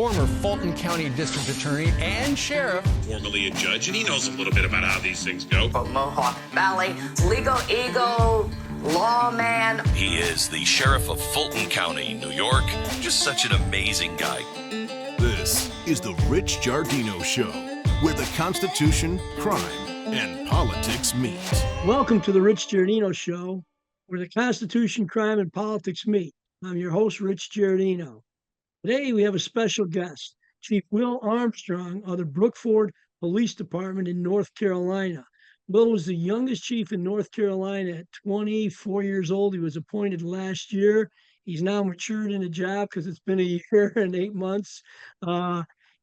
former Fulton County District Attorney and Sheriff. Formerly a judge, and he knows a little bit about how these things go. From Mohawk Valley, legal eagle, lawman. He is the Sheriff of Fulton County, New York. Just such an amazing guy. This is the Rich Giardino Show, where the Constitution, crime, and politics meet. Welcome to the Rich Giardino Show, where the Constitution, crime, and politics meet. I'm your host, Rich Giardino. Today, we have a special guest, Chief Will Armstrong of the Brookford Police Department in North Carolina. Will was the youngest chief in North Carolina at 24 years old. He was appointed last year. He's now matured in the job because it's been a year and 8 months.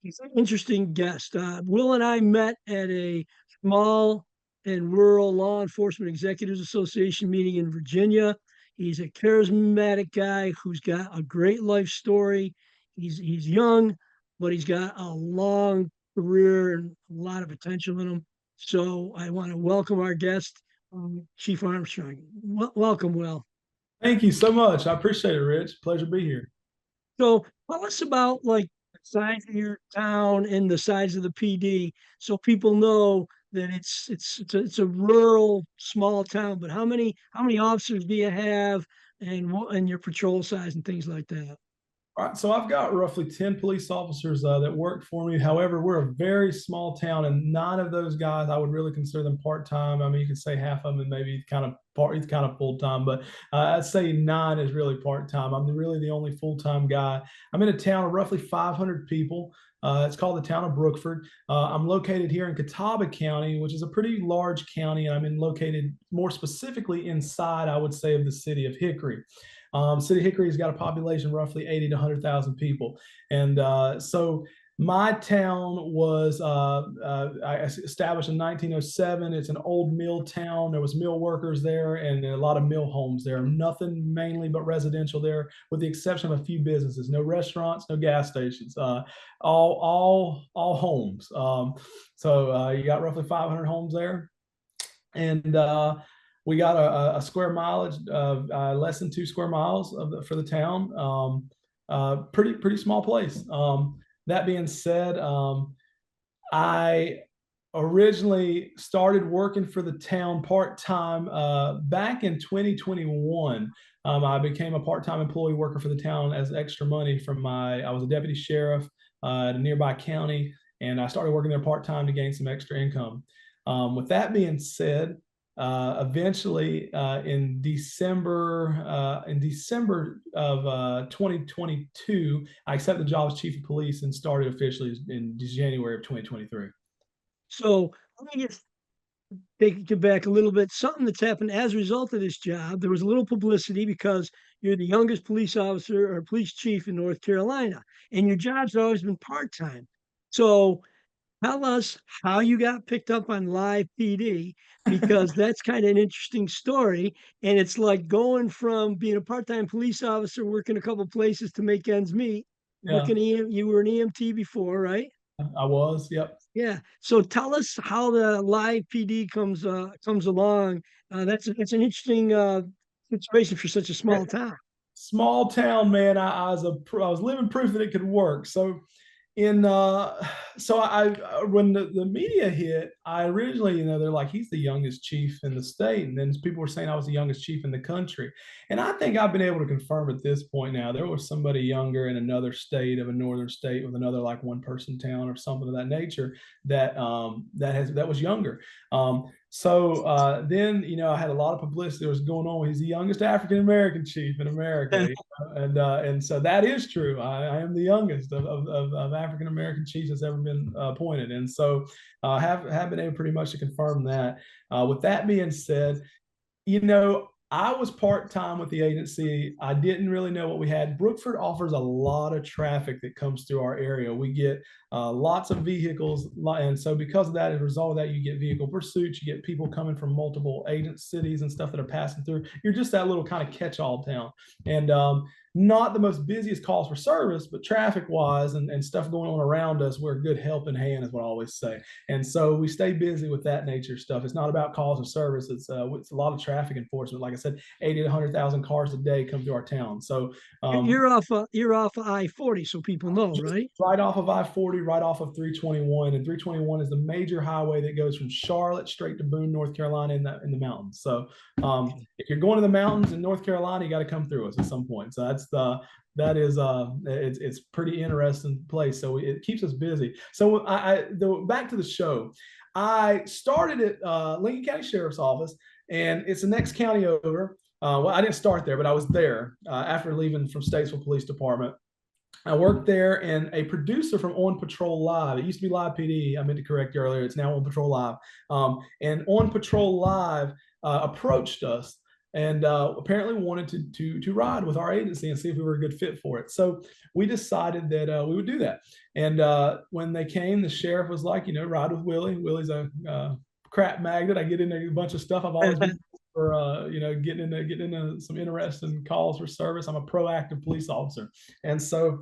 He's an interesting guest. Will and I met at a small and rural law enforcement executives association meeting in Virginia. He's a charismatic guy who's got a great life story. He's young, but he's got a long career and a lot of potential in him. So I want to welcome our guest, Chief Armstrong. Welcome, Will. Thank you so much. I appreciate it, Rich. Pleasure to be here. So tell us about the size of your town and the size of the PD, so people know that it's a rural small town. But how many officers do you have, and your patrol size and things like that? All right, so I've got roughly 10 police officers that work for me. However, we're a very small town, and 9 of those guys, I would really consider them part-time. I mean, you could say half of them and maybe kind of full-time, but I'd say 9 is really part-time. I'm really the only full-time guy. I'm in a town of roughly 500 people. It's called the town of Brookford. I'm located here in Catawba County, which is a pretty large county, and I'm located more specifically inside, I would say, of the city of Hickory. City of Hickory's got a population of roughly 80 to 100,000 people. And so my town was I established in 1907. It's an old mill town. There was mill workers there and a lot of mill homes there. Nothing mainly but residential there, with the exception of a few businesses. No restaurants, no gas stations. All homes. So you got roughly 500 homes there. And we got a square mileage of less than 2 square miles for the town. Pretty small place. That being said, I originally started working for the town part-time back in 2021. I became a part-time employee worker for the town as extra money from I was a deputy sheriff at a nearby county, and I started working there part-time to gain some extra income. With that being said, eventually in December of 2022, I accepted the job as chief of police and started officially in January of 2023. So let me just take you back a little bit. Something that's happened as a result of this job. There was a little publicity because you're the youngest police officer or police chief in North Carolina, and your job's always been part-time. So tell us how you got picked up on live PD, because that's kind of an interesting story. And it's like going from being a part-time police officer, working a couple places to make ends meet. Yeah. You were an EMT before, right? I was, yep. Yeah. So tell us how the live PD comes along. That's an interesting situation for such a small town. Small town, man. I was living proof that it could work. So when the media hit, I originally, they're like, he's the youngest chief in the state. And then people were saying I was the youngest chief in the country. And I think I've been able to confirm at this point now, there was somebody younger in another state of a northern state with another like 1-person town or something of that nature that was younger. Then, I had a lot of publicity that was going on. He's the youngest African-American chief in America. And so that is true. I am the youngest of African-American chiefs that's ever been appointed. And so I have been able pretty much to confirm that. With that being said, I was part-time with the agency. I didn't really know what we had. Brookford offers a lot of traffic that comes through our area. We get lots of vehicles. And so because of that, as a result of that, you get vehicle pursuits, you get people coming from multiple agent cities and stuff that are passing through. You're just that little kind of catch-all town. And not the most busiest calls for service, but traffic wise and stuff going on around us, we're a good helping hand is what I always say. And so we stay busy with that nature stuff. It's not about calls of service. It's a lot of traffic enforcement. Like I said, 80 to 100,000 cars a day come through our town. So you're off of I-40, so people know, right? Right off of I-40, right off of 321, and 321 is the major highway that goes from Charlotte straight to Boone, North Carolina, in the mountains. So if you're going to the mountains in North Carolina, you got to come through us at some point. So it's pretty interesting place. So it keeps us busy. So back to the show. I started at Lincoln County Sheriff's Office, and it's the next county over. Well, I didn't start there, but I was there after leaving from Statesville Police Department. I worked there, and a producer from On Patrol Live, it used to be Live PD, I meant to correct you earlier, it's now On Patrol Live. And On Patrol Live approached us and apparently wanted to ride with our agency and see if we were a good fit for it. So we decided that we would do that. And when they came, the sheriff was like, ride with Willie. Willie's a crap magnet. I get into a bunch of stuff. I've always been for getting into some interesting calls for service. I'm a proactive police officer, and so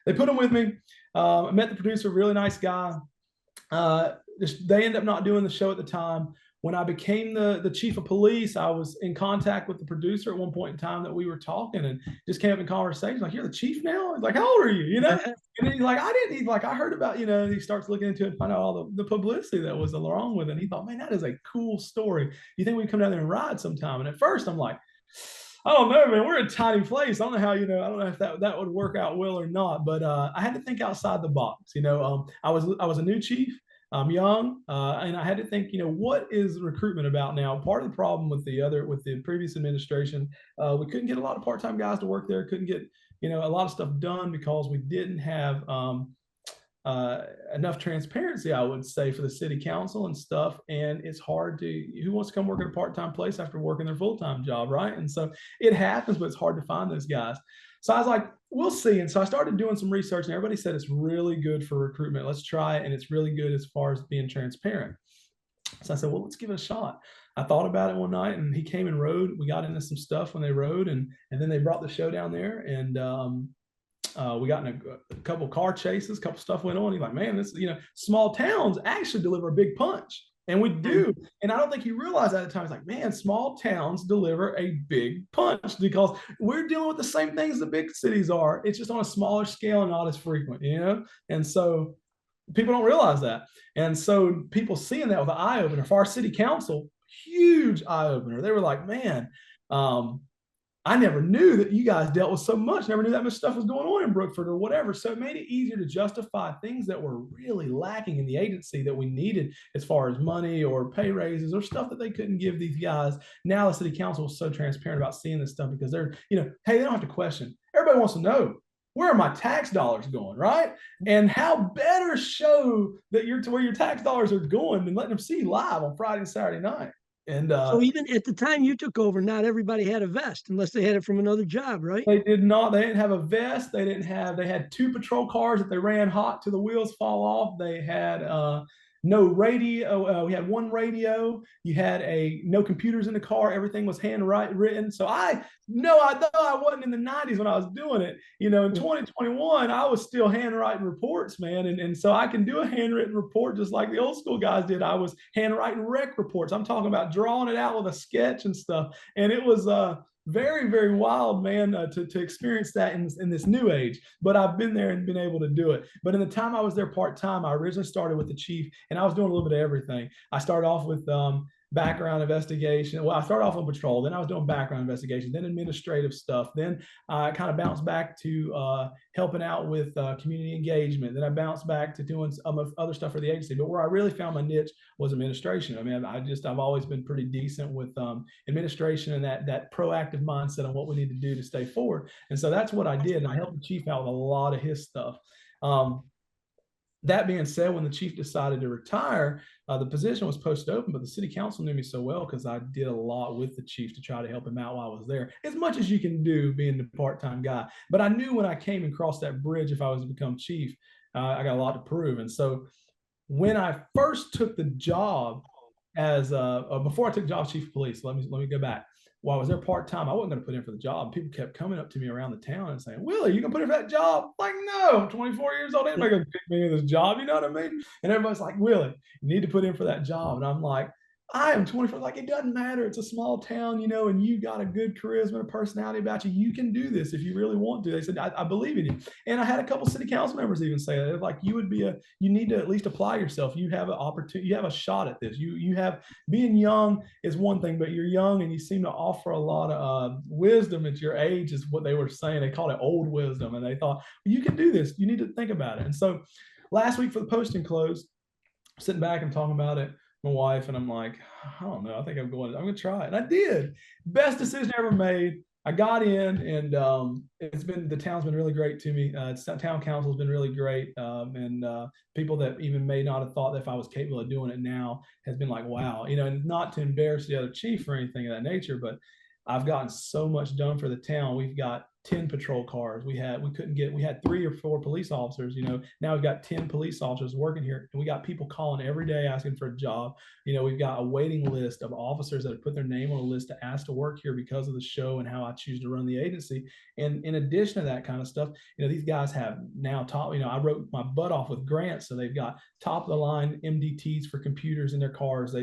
they put him with me. I met the producer, really nice guy. They ended up not doing the show at the time. When I became the chief of police, I was in contact with the producer at one point in time that we were talking, and just came up in conversation like, "You're the chief now?" He's like, "How old are you?" And then he's like, I heard about, he starts looking into it and find out all the publicity that was along with it. And he thought, man, that is a cool story. You think we can come down there and ride sometime? And at first I'm like, I don't know, man, we're a tiny place. I don't know how, I don't know if that would work out well or not, but I had to think outside the box. I was a new chief. I'm young, and I had to think, what is recruitment about now? Part of the problem with the previous administration, we couldn't get a lot of part-time guys to work there, couldn't get, a lot of stuff done because we didn't have enough transparency, I would say, for the city council and stuff. And it's hard who wants to come work at a part-time place after working their full-time job, right? And so it happens, but it's hard to find those guys. So I was like, we'll see. And so I started doing some research, and everybody said it's really good for recruitment. Let's try it. And it's really good as far as being transparent. So I said, well, let's give it a shot. I thought about it one night, and he came and rode. We got into some stuff when they rode, and then they brought the show down there, and we got in a couple car chases, a couple stuff went on. He's like, man, this, small towns actually deliver a big punch. And we do. And I don't think he realized at the time. He's like, man, small towns deliver a big punch because we're dealing with the same things the big cities are. It's just on a smaller scale and not as frequent, And so people don't realize that. And so people seeing that with an eye opener for our city council, huge eye opener. They were like, man, I never knew that you guys dealt with so much. Never knew that much stuff was going on in Brookford or whatever. So it made it easier to justify things that were really lacking in the agency that we needed as far as money or pay raises or stuff that they couldn't give these guys. Now the city council was so transparent about seeing this stuff because they're, hey, they don't have to question. Everybody wants to know, where are my tax dollars going, right? And how better show that where your tax dollars are going than letting them see live on Friday and Saturday night. And so even at the time you took over, not everybody had a vest unless they had it from another job, right? They did not. They didn't have a vest. They had 2 patrol cars that they ran hot till the wheels fall off. They had no radio. We had 1 radio. You had no computers in the car. Everything was handwritten. So I thought I wasn't in the 90s when I was doing it. In 2021, I was still handwriting reports, man. And so I can do a handwritten report just like the old school guys did. I was handwriting rec reports. I'm talking about drawing it out with a sketch and stuff. And it was very, very wild, man, to experience that in this new age. But I've been there and been able to do it. But in the time I was there part-time, I originally started with the chief, and I was doing a little bit of everything. I started off with background investigation. Well, I started off on patrol, then I was doing background investigation, then administrative stuff. Then I kind of bounced back to helping out with community engagement. Then I bounced back to doing some other stuff for the agency. But where I really found my niche was administration. I mean, I've always been pretty decent with administration and that proactive mindset on what we need to do to stay forward. And so that's what I did. And I helped the chief out with a lot of his stuff. That being said, when the chief decided to retire, the position was posted open, but the city council knew me so well because I did a lot with the chief to try to help him out while I was there, as much as you can do being the part-time guy. But I knew when I came and crossed that bridge, if I was to become chief, I got a lot to prove. And so when I first took the job before I took the job as chief of police, let me go back. while I was there part-time, I wasn't going to put in for the job. People kept coming up to me around the town and saying, Willie, you can put in for that job? Like, no, I'm 24 years old. Ain't going to pick me in this job. You know what I mean? And everybody's like, Willie, you need to put in for that job. And I'm like, I am 24. Like, it doesn't matter. It's a small town, you know, and you got a good charisma and personality about you. You can do this if you really want to. They said, I believe in you. And I had a couple city council members even say that. Like, you need to at least apply yourself. You have an opportunity. You have a shot at this. You have, being young is one thing, but you're young and you seem to offer a lot of wisdom at your age is what they were saying. They called it old wisdom. And they thought, you can do this. You need to think about it. And so last week for the posting close, sitting back and talking about it, my wife, and I'm like, I don't know. I think I'm going to try it. And I did. Best decision I ever made. I got in, and the town's been really great to me. Town council's been really great. And people that even may not have thought that if I was capable of doing it now has been like, wow, you know, and not to embarrass the other chief or anything of that nature, but I've gotten so much done for the town. We've got 10 patrol cars. We had 3 or 4 police officers, you know. Now we've got 10 police officers working here, and we got people calling every day asking for a job. You know, we've got a waiting list of officers that have put their name on a list to ask to work here because of the show and how I choose to run the agency. And in addition to that kind of stuff, you know, these guys have now I wrote my butt off with grants. So they've got top of the line MDTs for computers in their cars.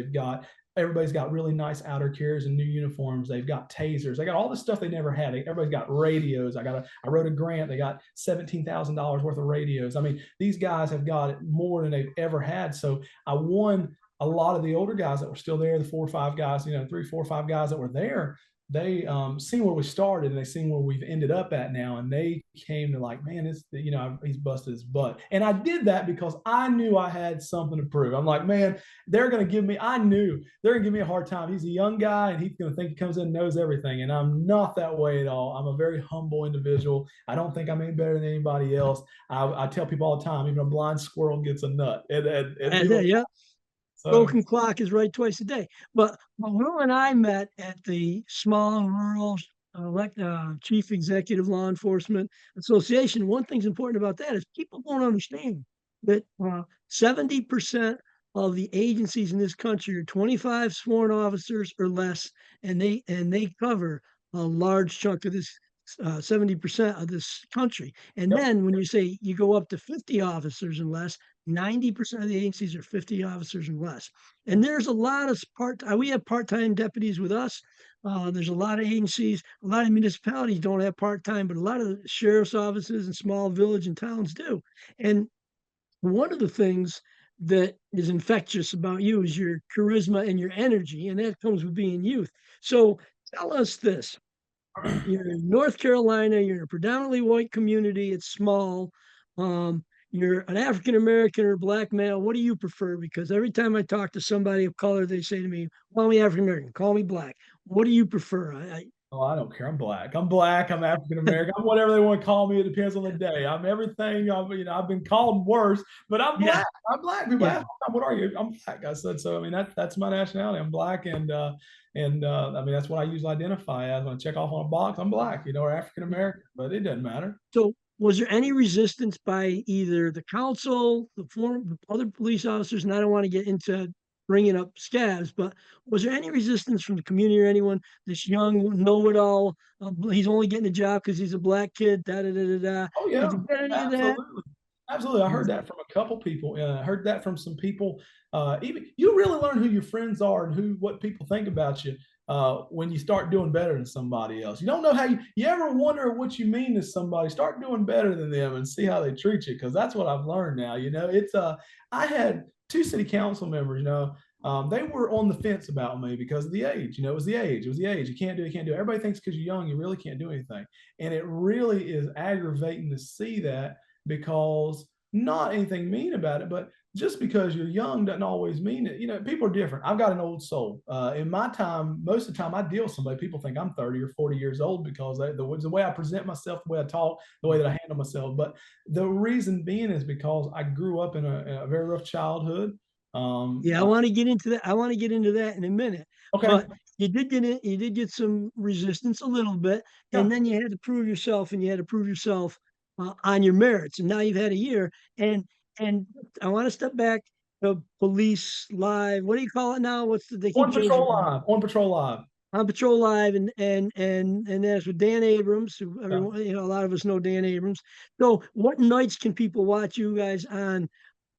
Everybody's got really nice outer carriers and new uniforms. They've got tasers. They got all the stuff they never had. Everybody's got radios. I wrote a grant. They got $17,000 worth of radios. I mean, these guys have got it more than they've ever had. So I won a lot of the older guys that were still there, the 4 or 5 guys, you know, 3, 4, 5 guys that were there. They seen where we started and they seen where we've ended up at now. And they came to like, man, he's busted his butt. And I did that because I knew I had something to prove. I'm like, man, I knew they're going to give me a hard time. He's a young guy and he's going to think he comes in and knows everything. And I'm not that way at all. I'm a very humble individual. I don't think I'm any better than anybody else. I tell people all the time, even a blind squirrel gets a nut. Yeah. Broken clock is right twice a day. But Will and I met at the small rural chief executive law enforcement association. One thing's important about that is people don't understand that 70% of the agencies in this country are 25 sworn officers or less, and they cover a large chunk of this 70% of this country. And then when you say you go up to 50 officers and less, 90% of the agencies are 50 officers and less. And there's a lot of we have part-time deputies with us. There's a lot of agencies, a lot of municipalities don't have part-time, but a lot of the sheriff's offices and small village and towns do. And one of the things that is infectious about you is your charisma and your energy, and that comes with being youth. So tell us this. You're in North Carolina, you're in a predominantly white community, it's small. You're an African American or black male. What do you prefer? Because every time I talk to somebody of color, they say to me, call me African American, call me black. What do you prefer? I don't care. I'm black. I'm African American. I'm whatever they want to call me. It depends on the day. I'm everything. I've been called worse, but I'm black. Yeah. I'm black. People ask, what are you? I'm black. I said, so I mean, that's my nationality. I'm black. And I mean, that's what I usually identify as. When I check off on a box, I'm black, or African American, but it doesn't matter. So was there any resistance by either the council, the other police officers, and I don't want to get into bringing up scabs, but was there any resistance from the community or anyone, this young know-it-all, he's only getting a job because he's a black kid, da-da-da-da-da? Oh, yeah, absolutely. Absolutely. I heard that from a couple people. I heard that from some people. Even you really learn who your friends are and what people think about you when you start doing better than somebody else. You don't know how you ever wonder what you mean to somebody. Start doing better than them and see how they treat you, because that's what I've learned now. It's I had 2 city council members, they were on the fence about me because of the age. It was the age. You can't do it. Everybody thinks because you're young, you really can't do anything. And it really is aggravating to see that, because not anything mean about it, but just because you're young doesn't always mean it. People are different. I've got an old soul. In my time, most of the time I deal with somebody, people think I'm 30 or 40 years old because the way I present myself, the way I talk, the way that I handle myself. But the reason being is because I grew up in a very rough childhood. I want to get into that. I want to get into that in a minute. Okay. But you did get some resistance a little bit, and then you had to prove yourself, and you had to prove yourself on your merits. And now you've had a year, and I want to step back to police live. What do you call it now? What's the On Patrol Live? on Patrol Live, and that's with Dan Abrams, who Yeah. everyone, a lot of us know Dan Abrams. So what nights can people watch you guys on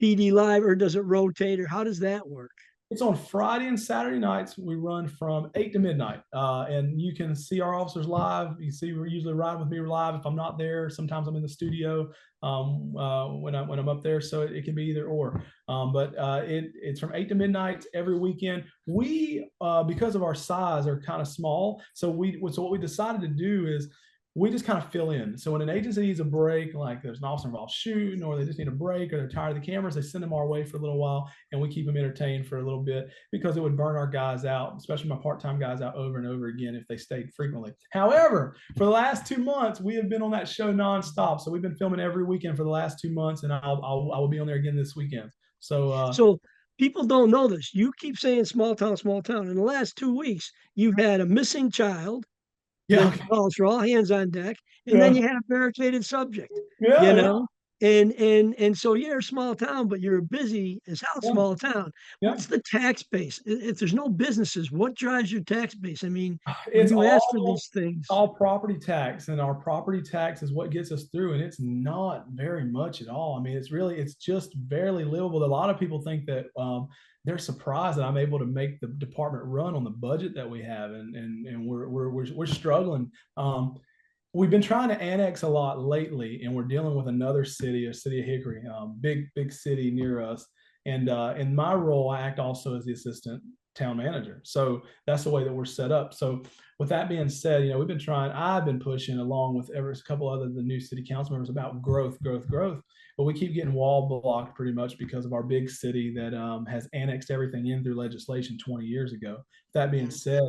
PD Live, or does it rotate, or how does that work? It's on Friday and Saturday nights. We run from 8 to midnight, and you can see our officers live. You see, we're usually riding with me live. If I'm not there, sometimes I'm in the studio when I'm up there. So it can be either or. But it's from 8 to midnight every weekend. We because of our size are kind of small. So what we decided to do is we just kind of fill in. So when an agency needs a break, like there's an officer involved shooting, or they just need a break, or they're tired of the cameras, they send them our way for a little while, and we keep them entertained for a little bit, because it would burn our guys out, especially my part-time guys, out over and over again if they stayed frequently. However, for the last 2 months, we have been on that show nonstop. So we've been filming every weekend for the last 2 months, and I will be on there again this weekend. So people don't know this. You keep saying small town, small town. In the last 2 weeks, you've had a missing child. yeah, Then calls for all hands on deck, and yeah, then you had a barricaded subject, yeah, you yeah, know, and so you're a small town, but you're a busy as hell yeah, small town. yeah. What's the tax base? If there's no businesses, what drives your tax base? I mean, when It's you ask for these things, all property tax, and our property tax is what gets us through, and it's not very much at all. I mean, it's just barely livable. A lot of people think that they're surprised that I'm able to make the department run on the budget that we have, and we're struggling. We've been trying to annex a lot lately, and we're dealing with another city, a city of Hickory, big city near us. And in my role, I act also as the assistant town manager. So that's the way that we're set up. So with that being said, I've been pushing along with a couple other the new city council members about growth, but we keep getting wall blocked pretty much because of our big city that has annexed everything in through legislation 20 years ago. That being said,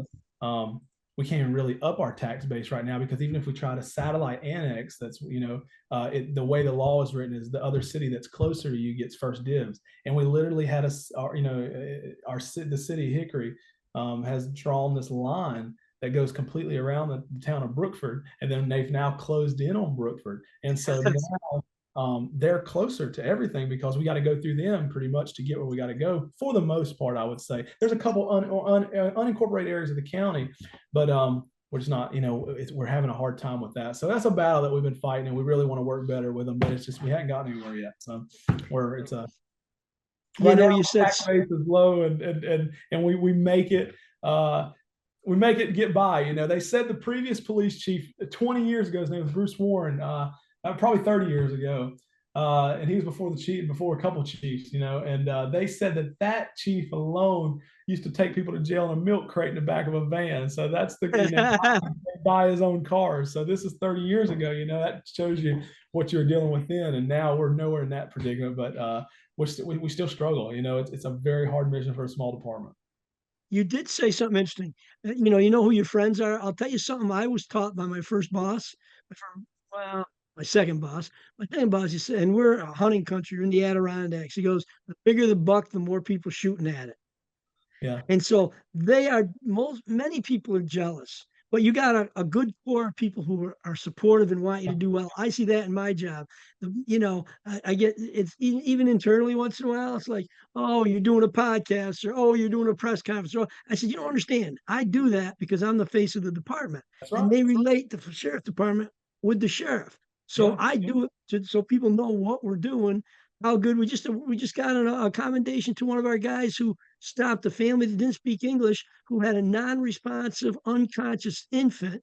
we can't even really up our tax base right now, because even if we try to satellite annex, that's, the way the law is written is the other city that's closer to you gets first dibs. And we literally had the city of Hickory has drawn this line that goes completely around the town of Brookford, and then they've now closed in on Brookford. And so now they're closer to everything, because we got to go through them pretty much to get where we got to go, for the most part. I would say there's a couple unincorporated areas of the county, but we're just not, we're having a hard time with that. So that's a battle that we've been fighting, and we really want to work better with them, but it's just we haven't gotten anywhere yet. So you said tax base is low, and we make it. We make it get by. They said the previous police chief 20 years ago, his name was Bruce Warren, probably 30 years ago. And he was before a couple of chiefs, and they said that chief alone used to take people to jail in a milk crate in the back of a van. So that's buy his own cars. So this is 30 years ago, that shows you what you were dealing with then. And now we're nowhere in that predicament, but we still struggle. It's a very hard mission for a small department. You did say something interesting. You know who your friends are. I'll tell you something I was taught by my first boss, my second boss. My second boss, he said, and we're a hunting country, we're in the Adirondacks. He goes, the bigger the buck, the more people shooting at it. Yeah. And so many people are jealous, but you got a good core of people who are supportive and want you to do well. I see that in my job. I get it's even internally once in a while. It's like, oh, you're doing a podcast, or oh, you're doing a press conference. Or I said, you don't understand. I do that because I'm the face of the department, That's right. and they relate the sheriff department with the sheriff. So I do it so people know what we're doing. How good we just got a commendation to one of our guys who stopped a family that didn't speak English, who had a non-responsive, unconscious infant.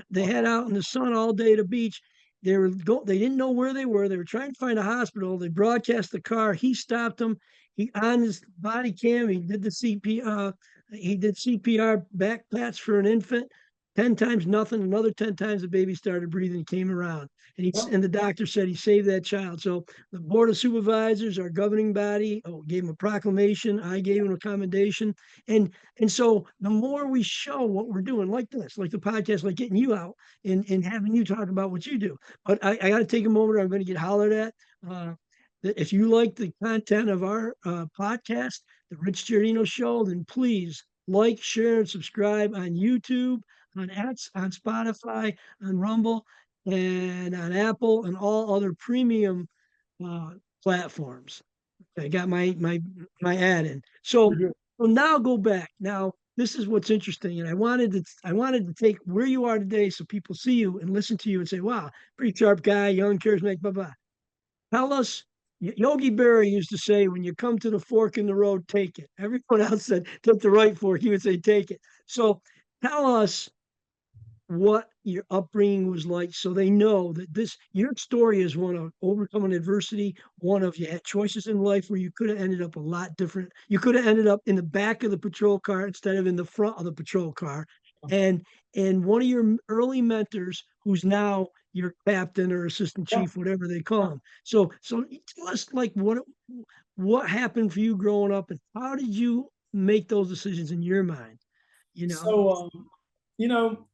They had out in the sun all day at the beach. They didn't know where they were. They were trying to find a hospital. They broadcast the car. He stopped them. He on his body cam. He did the CPR. He did CPR back pats for an infant. 10 times nothing, another 10 times the baby started breathing and came around. And the doctor said he saved that child. So the Board of Supervisors, our governing body, gave him a proclamation. I gave him a commendation. And so the more we show what we're doing, like this, like the podcast, like getting you out and having you talk about what you do. But I got to take a moment, or I'm going to get hollered at. If you like the content of our podcast, the Rich Giardino Show, then please like, share, and subscribe on YouTube, on Spotify, on Rumble, and on Apple, and all other premium platforms. I got my ad in. So we'll now go back. Now, this is what's interesting. And I wanted to take where you are today so people see you and listen to you and say, wow, pretty sharp guy, young, charismatic, blah, blah. Tell us, Yogi Berra used to say, when you come to the fork in the road, take it. Everyone else said, took the right fork. He would say, take it. So tell us what your upbringing was like so they know that your story is one of overcoming adversity, one of you had choices in life where you could have ended up a lot different. You could have ended up in the back of the patrol car instead of in the front of the patrol car. And one of your early mentors who's now your captain or assistant chief, whatever they call him. So tell us like what happened for you growing up and how did you make those decisions in your mind? You know? So, you know,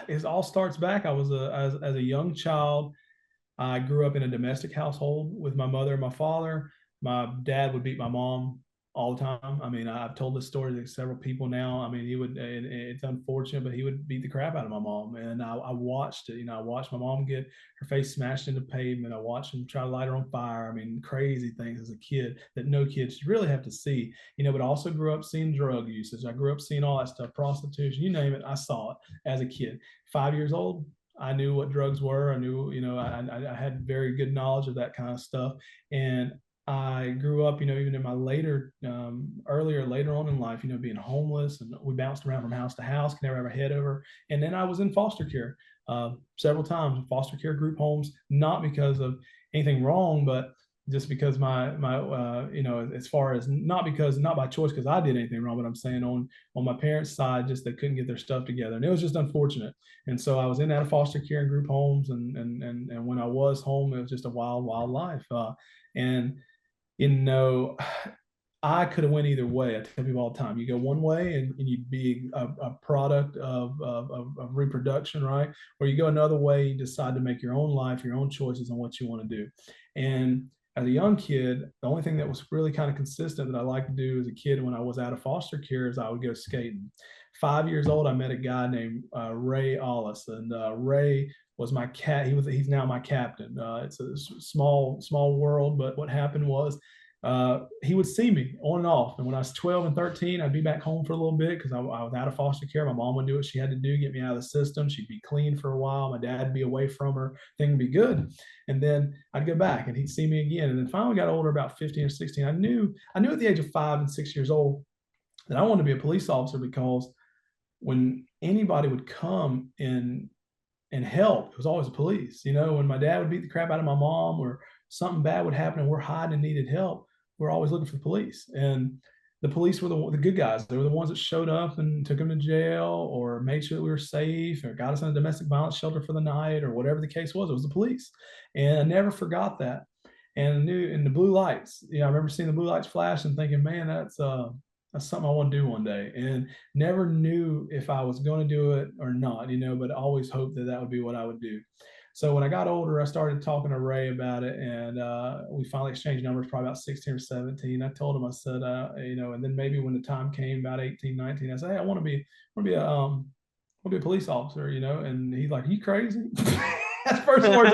it all starts back. I was as a young child. I grew up in a domestic household with my mother and my father. My dad would beat my mom all the time. I mean, I've told this story to several people now. I mean, he would, and it's unfortunate, but he would beat the crap out of my mom. And I watched it. You know, I watched my mom get her face smashed into pavement. I watched him try to light her on fire. I mean, crazy things as a kid that no kid should really have to see. You know, but I also grew up seeing drug usage. I grew up seeing all that stuff, prostitution, you name it. I saw it as a kid. 5 years old, I knew what drugs were. I knew, you know, I had very good knowledge of that kind of stuff. And I grew up, you know, even in my later on in life, you know, being homeless, and we bounced around from house to house, could never have our head over. And then I was in foster care several times, foster care group homes, not because of anything wrong, but just because my you know, as far as not by choice because I did anything wrong, but I'm saying on my parents' side, just they couldn't get their stuff together, and it was just unfortunate. And so I was in that foster care and group homes, and when I was home, it was just a wild life. And you know, I could have went either way. I tell people all the time, you go one way and you'd be a product of reproduction, right? Or you go another way, you decide to make your own life, your own choices on what you want to do. And as a young kid, the only thing that was really kind of consistent that I liked to do as a kid when I was out of foster care is I would go skating. 5 years old, I met a guy named Ray Ollis, and Ray was my cat. He's now my captain. It's a small world, but what happened was he would see me on and off. And when I was 12 and 13, I'd be back home for a little bit because I was out of foster care. My mom would do what she had to do, get me out of the system. She'd be clean for a while. My dad would be away from her. Things would be good. And then I'd go back and he'd see me again. And then finally got older, about 15 or 16. I knew at the age of 5 and 6 years old that I wanted to be a police officer because when anybody would come in and help, it was always the police. You know, when my dad would beat the crap out of my mom or something bad would happen and we're hiding and needed help, we're always looking for the police. And the police were the good guys. They were the ones that showed up and took them to jail or made sure that we were safe or got us in a domestic violence shelter for the night or whatever the case was. It was the police. And I never forgot that. And I knew in the blue lights, you know, I remember seeing the blue lights flash and thinking, man, that's something I want to do one day, and never knew if I was going to do it or not, you know, but I always hoped that would be what I would do. So when I got older, I started talking to Ray about it, and we finally exchanged numbers probably about 16 or 17. I told him, I said, you know, and then maybe when the time came about 18, 19, I said, hey, I want to be a police officer, you know, and he's like, are you crazy? That's the first words.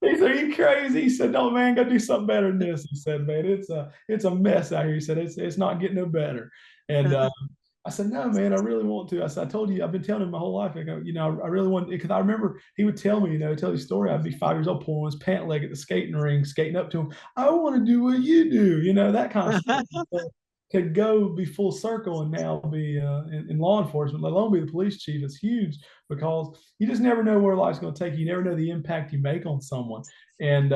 He said, are you crazy? He said, no, man, go do something better than this. He said, man, it's a mess out here. He said, it's not getting no better. And I said, no, man, I really want to. I said, I told you, I've been telling him my whole life. I go, you know, I really want to, because I remember he would tell me, you know, tell his story. I'd be 5 years old, pulling his pant leg at the skating ring, skating up to him. I want to do what you do, you know, that kind of stuff. To go be full circle and now be in law enforcement, let alone be the police chief, is huge because you just never know where life's going to take you. You never know the impact you make on someone. And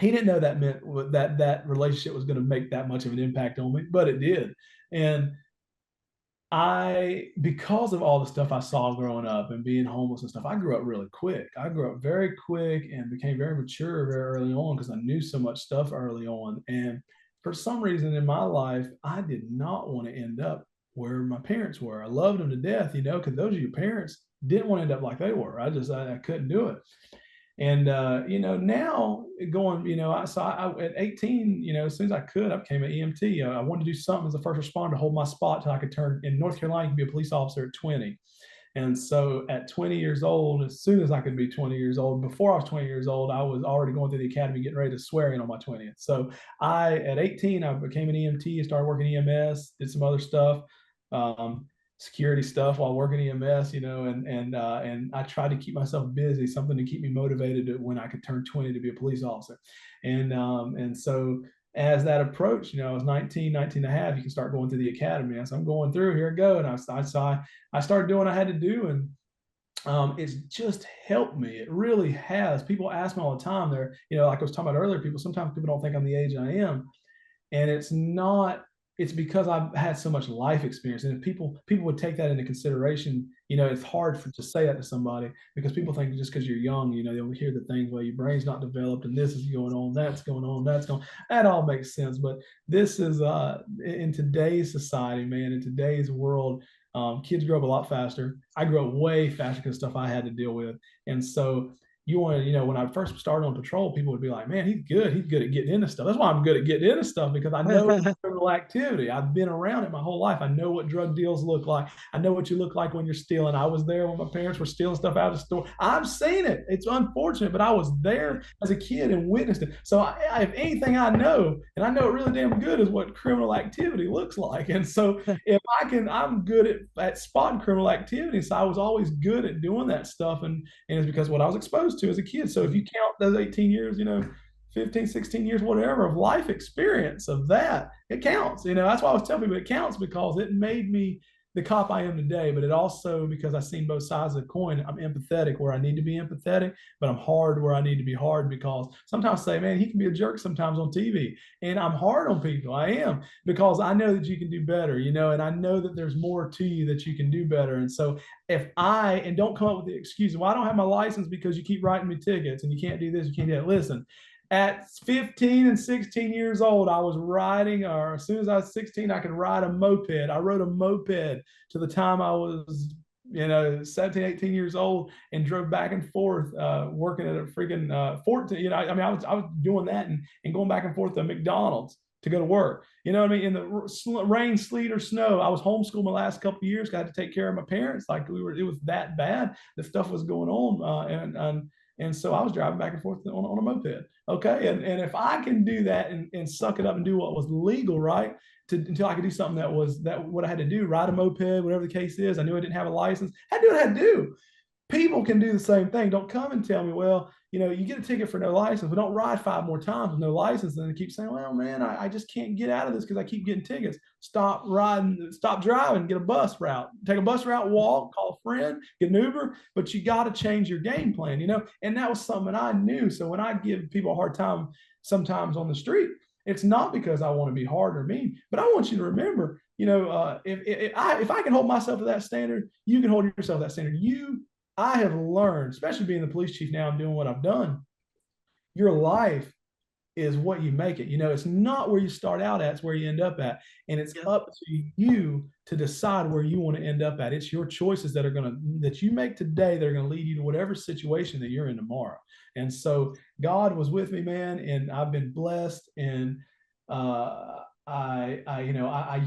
he didn't know that meant that relationship was going to make that much of an impact on me, but it did. And because of all the stuff I saw growing up and being homeless and stuff, I grew up really quick. I grew up very quick and became very mature very early on because I knew so much stuff early on. And for some reason in my life, I did not want to end up where my parents were. I loved them to death, you know, because those are your parents. Didn't want to end up like they were. I couldn't do it. And, you know, now going, you know, I at 18, you know, as soon as I could, I became an EMT. I wanted to do something as a first responder to hold my spot till I could turn. In North Carolina, you could be a police officer at 20. And so at 20 years old, as soon as I could be 20 years old, before I was 20 years old, I was already going through the academy, getting ready to swear in on my 20th. So at 18, I became an EMT, started working EMS, did some other stuff. security stuff while working EMS, and I tried to keep myself busy, something to keep me motivated when I could turn 20 to be a police officer. And so as that approached, I was 19 and a half, you can start going through the academy. So I'm going through, here I go. And I started doing what I had to do. And it's just helped me. It really has. People ask me all the time, like I was talking about earlier, sometimes people don't think I'm the age I am. And it's because I've had so much life experience. And if people would take that into consideration, it's hard to say that to somebody, because people think just because you're young, they'll hear the things, well, your brain's not developed and this is going on, that's going on, that all makes sense. But this is, in today's society, man, in today's world, kids grow up a lot faster. I grew up way faster because stuff I had to deal with. And so when I first started on patrol, people would be like, man, he's good at getting into stuff. That's why I'm good at getting into stuff, because I know criminal activity. I've been around it my whole life. I know what drug deals look like. I know what you look like when you're stealing. I was there when my parents were stealing stuff out of the store. I've seen it. It's unfortunate, but I was there as a kid and witnessed it. So if anything I know, and I know it really damn good, is what criminal activity looks like. And so I'm good at spotting criminal activity. So I was always good at doing that stuff. And it's because what I was exposed to as a kid. So if you count those 18 years, 15, 16 years, whatever, of life experience of that, it counts. That's why I was telling people it counts, because it made me the cop I am today. But it also, because I've seen both sides of the coin, I'm empathetic where I need to be empathetic, but I'm hard where I need to be hard, because sometimes I say, man, he can be a jerk sometimes on TV. And I'm hard on people. I am, because I know that you can do better, and I know that there's more to you that you can do better. And so and don't come up with the excuse, well, I don't have my license because you keep writing me tickets and you can't do this, you can't do that. Listen, at 15 and 16 years old, I was riding, or as soon as I was 16, I could ride a moped. I rode a moped to the time I was, 17, 18 years old, and drove back and forth, working at a freaking 14. I was doing that and going back and forth to McDonald's to go to work. In the rain, sleet, or snow. I was homeschooled my last couple of years. Got to take care of my parents. It was that bad. The stuff was going on, and so I was driving back and forth on a moped. Okay. And if I can do that and suck it up and do what was legal, right, until I could do something what I had to do, ride a moped, whatever the case is. I knew I didn't have a license. I had to do what I had to do. People can do the same thing. Don't come and tell me, well, you get a ticket for no license, but don't ride 5 more times with no license. And then they keep saying, well, man, I just can't get out of this because I keep getting tickets. Stop driving, get a bus route, take a bus route, walk, call a friend, get an Uber, but you got to change your game plan, and that was something I knew. So when I give people a hard time sometimes on the street, it's not because I want to be hard or mean, but I want you to remember, if I can hold myself to that standard, you can hold yourself to that standard. I have learned, especially being the police chief now and doing what I've done, your life is what you make it. It's not where you start out at, it's where you end up at. And it's up to you to decide where you want to end up at. It's your choices that you make today that are going to lead you to whatever situation that you're in tomorrow. And so God was with me, man, and I've been blessed. And I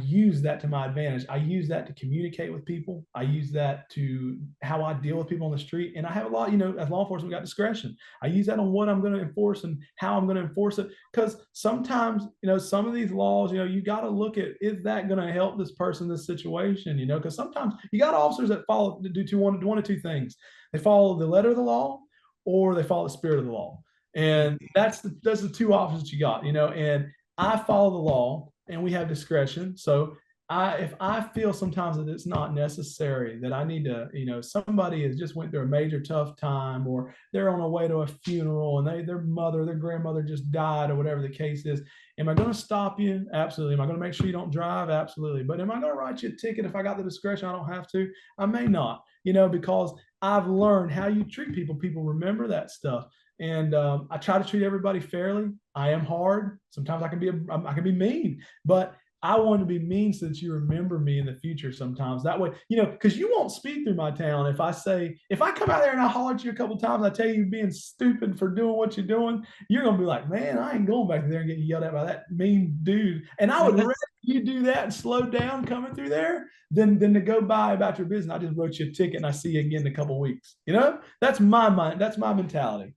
use that to my advantage. I use that to communicate with people. I use that to how I deal with people on the street. And I have a lot, as law enforcement, we got discretion. I use that on what I'm going to enforce and how I'm going to enforce it. Because sometimes, some of these laws, you got to look at, is that going to help this person, this situation? Because sometimes you got officers that do one of two things. They follow the letter of the law, or they follow the spirit of the law. And that's the two options that you got, and I follow the law and we have discretion. So if I feel sometimes that it's not necessary, that I need to, somebody has just went through a major tough time, or they're on a way to a funeral and their grandmother just died, or whatever the case is. Am I going to stop you? Absolutely. Am I going to make sure you don't drive? Absolutely. But am I going to write you a ticket if I got the discretion? I don't have to. I may not, because I've learned how you treat people. People remember that stuff. And I try to treat everybody fairly. I am hard. Sometimes I can be mean, but I want to be mean so that you remember me in the future sometimes. That way, because you won't speak through my town. If I come out there and I holler at you a couple of times, I tell you you're being stupid for doing what you're doing, you're going to be like, man, I ain't going back there and getting yelled at by that mean dude. And I would rather you do that and slow down coming through there than to go by about your business. I just wrote you a ticket and I see you again in a couple of weeks. That's my mind. That's my mentality.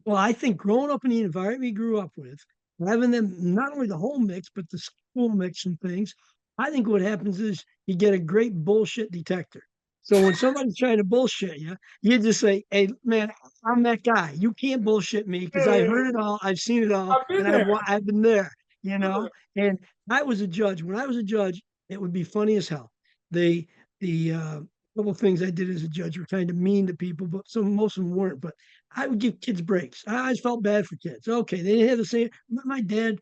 Well, I think growing up in the environment we grew up with, having them not only the home mix, but the school mix and things, I think what happens is you get a great bullshit detector. So when somebody's trying to bullshit you, you just say, "Hey, man, I'm that guy. You can't bullshit me because I've heard it all, I've seen it all, I've been and there. I've been there." You know. And I was a judge. When I was a judge, it would be funny as hell. The couple of things I did as a judge were kind of mean to people, but most of them weren't. But I would give kids breaks. I always felt bad for kids. Okay, they didn't have the same. My dad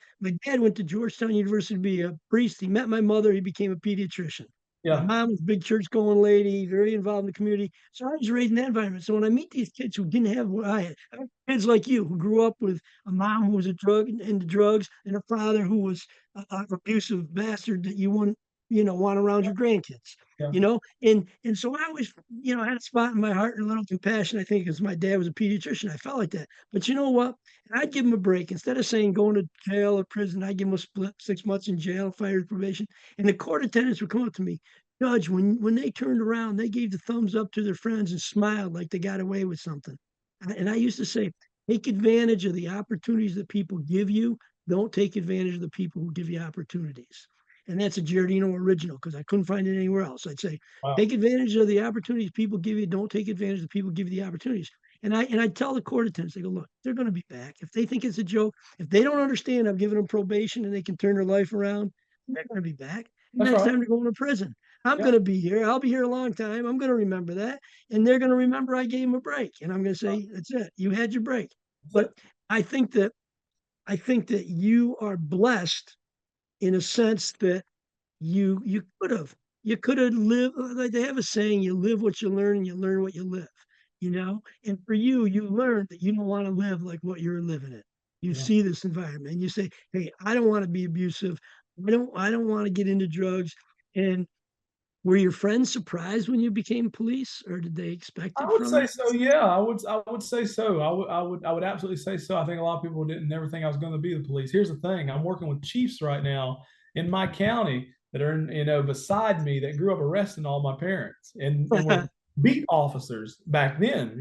went to Georgetown University to be a priest. He met my mother. He became a pediatrician. My Yeah. mom was a big church going lady, very involved in the community. So I was raised in that environment. So when I meet these kids who didn't have what I have kids like you who grew up with a mom who was into drugs and a father who was an abusive bastard that you wouldn't, want around your grandkids, Yeah. and so I always, had a spot in my heart and a little compassion, I think, because my dad was a pediatrician. I felt like that. But you know what? I'd give him a break. Instead of saying going to jail or prison, I'd give him a split 6 months in jail, fired probation. And the court attendants would come up to me, Judge, when they turned around, they gave the thumbs up to their friends and smiled like they got away with something. And I used to say, take advantage of the opportunities that people give you. Don't take advantage of the people who give you opportunities. And that's a Giardino original because I couldn't find it anywhere else. I'd say, Wow. take advantage of the opportunities people give you. Don't take advantage of the people who give you the opportunities. And I tell the court attendants, they go, look, they're going to be back. If they think it's a joke, if they don't understand, I've given them probation and they can turn their life around, they're going to be back. And That's next right. time they're going to prison. I'm Yeah. going to be here. I'll be here a long time. I'm going to remember that. And they're going to remember I gave them a break. And I'm going to say, that's it. You had your break. But I think that you are blessed in a sense that you could have lived like they have a saying, you live what you learn and you learn what you live. And for you learned that you don't want to live like what you're living in. You Yeah. see this environment and you say, hey, I don't want to be abusive. I don't want to get into drugs. And were your friends surprised when you became police, or did they expect I it would from say you? so. Yeah, I would say so. I would absolutely say so. I think a lot of people didn't never think I was going to be the police. Here's the thing: I'm working with chiefs right now in my county that are beside me that grew up arresting all my parents and were beat officers back then.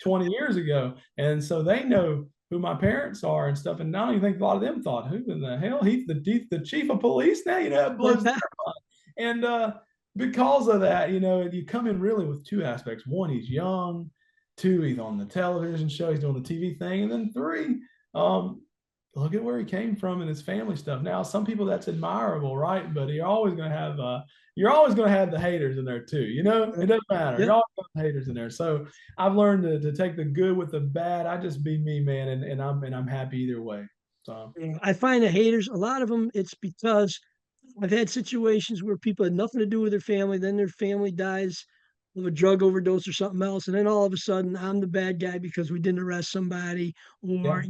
20 years ago, and so they know who my parents are and stuff. And I don't even think a lot of them thought, who in the hell? He's the chief of police now. It blows their mind. And because of that, you come in really with two aspects. One, he's young. Two, he's on the television show. He's doing the TV thing. And then three, look at where he came from and his family stuff. Now, some people that's admirable, right? But you're always going to have the haters in there too. It doesn't matter. Yeah. You're always going to have haters in there. So I've learned to take the good with the bad. I just be me, man, and I'm happy either way. So I find the haters, a lot of them, it's because I've had situations where people had nothing to do with their family, then their family dies of a drug overdose or something else, and then all of a sudden I'm the bad guy because we didn't arrest somebody, yeah, or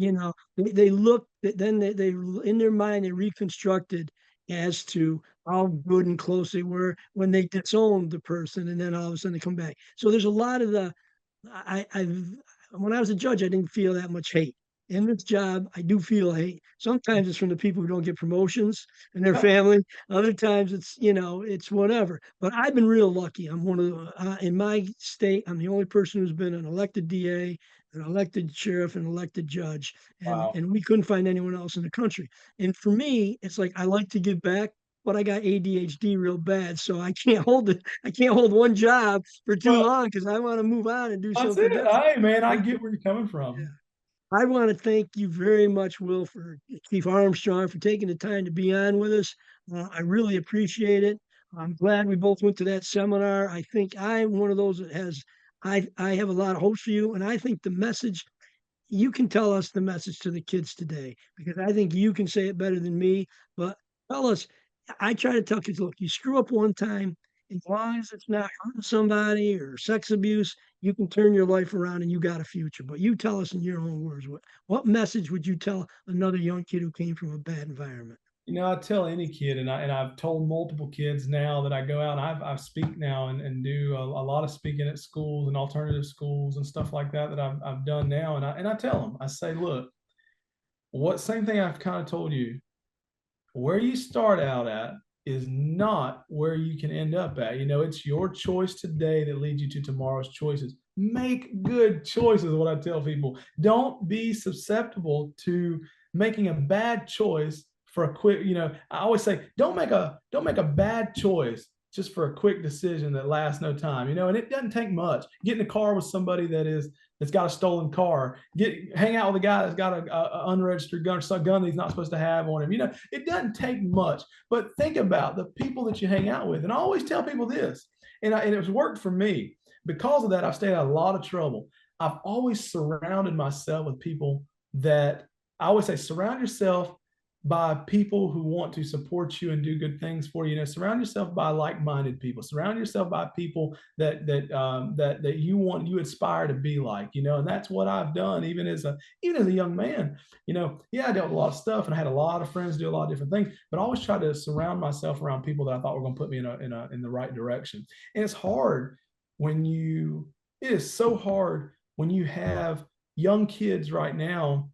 they look, then they in their mind they reconstructed as to how good and close they were when they disowned the person, and then all of a sudden they come back. So there's a lot of the I've when I was a judge, I didn't feel that much hate. In this job, I do feel hate. Sometimes it's from the people who don't get promotions and their yeah, family. Other times it's whatever. But I've been real lucky. I'm one of the, in my state, I'm the only person who's been an elected DA, an elected sheriff, an elected judge, and wow. and we couldn't find anyone else in the country. And for me, it's like I like to give back, but I got ADHD real bad, so I can't hold it. I can't hold one job for too Well, long because I want to move on and do that's something it. different. Hey, man, I Like, get where you're coming yeah. from. I want to thank you very much, Will, for Chief Armstrong, for taking the time to be on with us. I really appreciate it. I'm glad we both went to that seminar. I think I'm one of those that I have a lot of hopes for you, and I think the message you can tell us the message to the kids today because I think you can say it better than me. But tell us, I try to tell kids, look, you screw up one time, as long as it's not hurting somebody or sex abuse, you can turn your life around and you got a future. But you tell us in your own words, what message would you tell another young kid who came from a bad environment? I tell any kid, and I've told multiple kids now that I go out. And I speak now and do a lot of speaking at schools and alternative schools and stuff like that I've done now. And I tell them, I say, look, same thing I've kind of told you. Where you start out at is not where you can end up at. It's your choice today that leads you to tomorrow's choices. Make good choices, what I tell people. Don't be susceptible to making a bad choice for a quick, I always say, don't make a bad choice just for a quick decision that lasts no time, and it doesn't take much. Get in a car with somebody that's got a stolen car. Hang out with a guy that's got a unregistered gun or some gun that he's not supposed to have on him. It doesn't take much. But think about the people that you hang out with. And I always tell people this, and it's worked for me. Because of that, I've stayed out of a lot of trouble. I've always surrounded myself with people that I always say, surround yourself by people who want to support you and do good things for you. Surround yourself by like-minded people. Surround yourself by people that you aspire to be like. And that's what I've done even as a young man. I dealt with a lot of stuff, and I had a lot of friends do a lot of different things, but I always tried to surround myself around people that I thought were going to put me in the right direction. And it's hard it is so hard when you have young kids right now,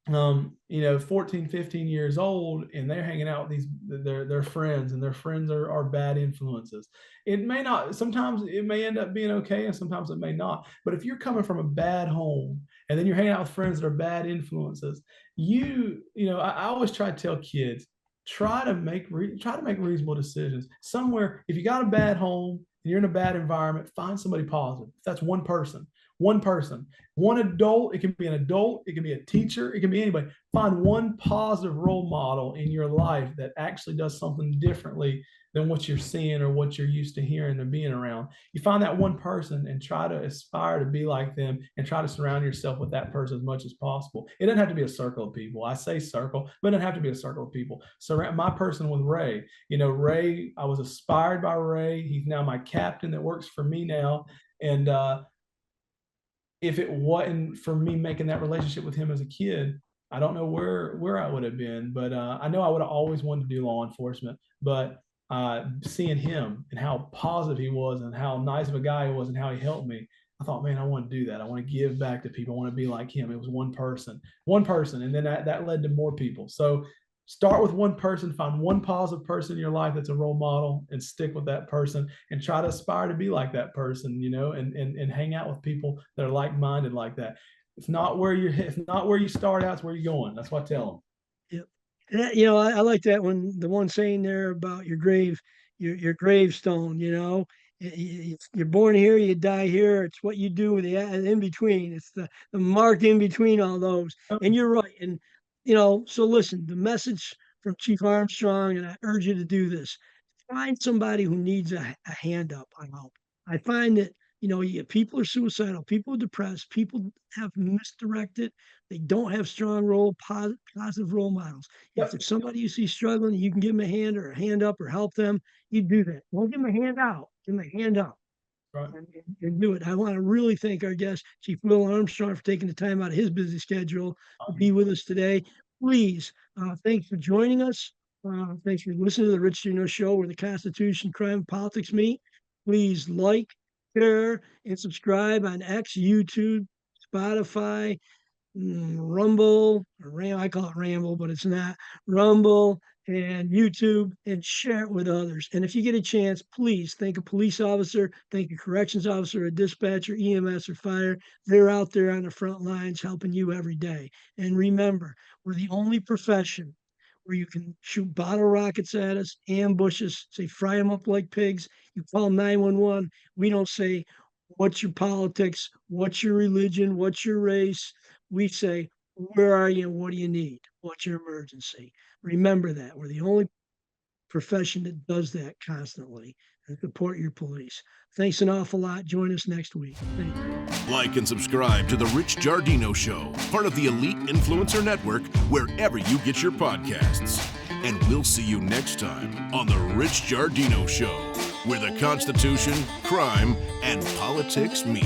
14, 15 years old, and they're hanging out with their friends, and their friends are bad influences. Sometimes it may end up being okay, and sometimes it may not. But if you're coming from a bad home, and then you're hanging out with friends that are bad influences, I always try to tell kids, try to make reasonable decisions. Somewhere, if you got a bad home and you're in a bad environment, find somebody positive. If that's one person, one adult, it can be an adult, it can be a teacher, it can be anybody. Find one positive role model in your life that actually does something differently than what you're seeing or what you're used to hearing and being around. You find that one person and try to aspire to be like them, and try to surround yourself with that person as much as possible. It doesn't have to be a circle of people. I say circle, but it doesn't have to be a circle of people. Surround my person with Ray. Ray, I was inspired by Ray. He's now my captain that works for me now. And if it wasn't for me making that relationship with him as a kid, I don't know where I would have been. But I know I would have always wanted to do law enforcement. But seeing him and how positive he was, and how nice of a guy he was, and how he helped me, I thought, man, I want to do that. I want to give back to people. I want to be like him. It was one person. And then that led to more people. So start with one person, find one positive person in your life that's a role model, and stick with that person, and try to aspire to be like that person, and hang out with people that are like-minded like that. It's not where you start out, it's where you're going. That's what I tell them. I like that the one saying there about your your gravestone, you're born here, you die here. It's what you do with the in between. It's the mark in between all those. And you're right. And, so listen, the message from Chief Armstrong, and I urge you to do this, find somebody who needs a hand up on help. I find that, people are suicidal, people are depressed, people have misdirected, they don't have strong positive role models. If there's somebody you see struggling, you can give them a hand or a hand up or help them, you do that. Don't give them a hand out, give them a hand up. Right. And do it. I want to really thank our guest, Chief Will Armstrong, for taking the time out of his busy schedule to be with us today. Please, thanks for joining us. Thanks for listening to the Rich Giardino Show, where the Constitution, crime, and politics meet. Please like, share, and subscribe on X, YouTube, Spotify, Rumble, I call it Ramble, but it's not, Rumble, and YouTube, and share it with others. And if you get a chance, please thank a police officer, thank a corrections officer, a dispatcher, EMS, or fire. They're out there on the front lines helping you every day. And remember, we're the only profession where you can shoot bottle rockets at us, ambush us, say, fry them up like pigs. You call 911. We don't say, what's your politics? What's your religion? What's your race? We say, where are you and what do you need? What's your emergency? Remember that. We're the only profession that does that constantly, and support your police. Thanks an awful lot. Join us next week. Thank you. Like and subscribe to The Rich Giardino Show, part of the Elite Influencer Network, wherever you get your podcasts. And we'll see you next time on The Rich Giardino Show, where the Constitution, crime, and politics meet.